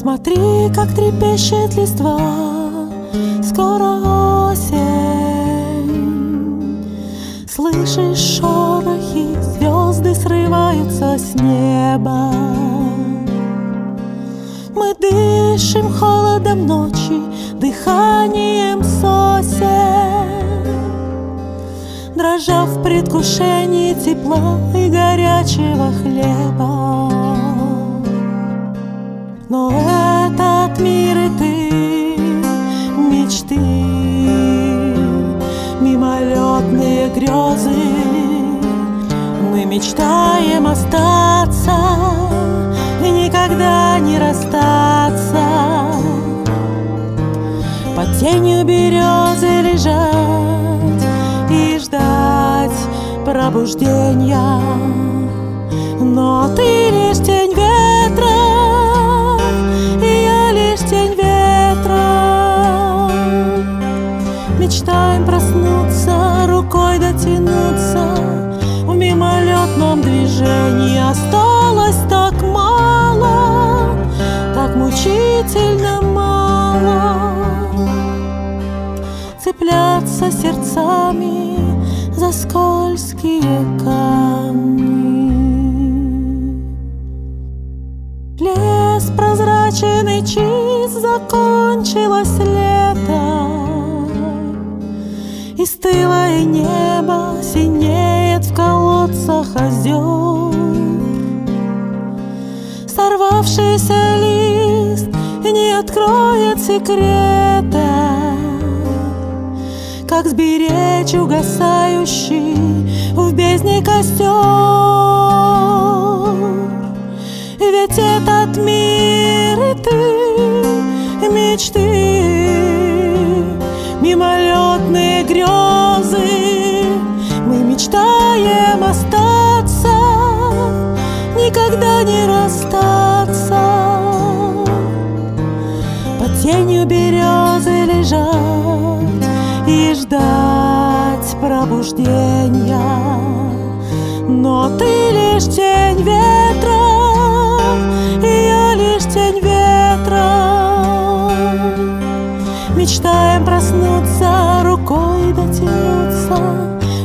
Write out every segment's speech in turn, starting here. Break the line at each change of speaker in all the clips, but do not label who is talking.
Смотри, как трепещет листва, скоро осень. Слышишь шорохи, звезды срываются с неба. Мы дышим холодом ночи, дыханием сосен, дрожа в предвкушении тепла и горячего хлеба. Но этот мир и ты, мечты, мимолетные грезы. Мы мечтаем остаться и никогда не расстаться. Под тенью березы лежать и ждать пробуждения. Но ты лишь тень ветра, мечтаем проснуться, рукой дотянуться. В мимолетном движении осталось так мало, так мучительно мало. Цепляться сердцами за скользкие камни. Лес прозрачен и чист, закончилось лето, и стылое небо синеет в колодцах озер. Сорвавшийся лист не откроет секрета, как сберечь угасающий в бездне костер. Ведь этот мир и ты, мечты, мимолетные грезы. Мы мечтаем остаться, никогда не расстаться. Под тенью березы лежать и ждать пробуждения. Но ты лишь тень ветра, и я лишь тень ветра. Мечтаем проснуться, рукой дотянуться.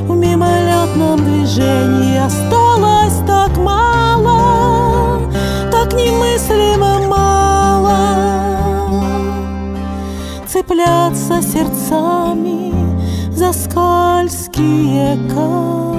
В мимолетном движении осталось так мало, так немыслимо мало. Цепляться сердцами за скользкие камни.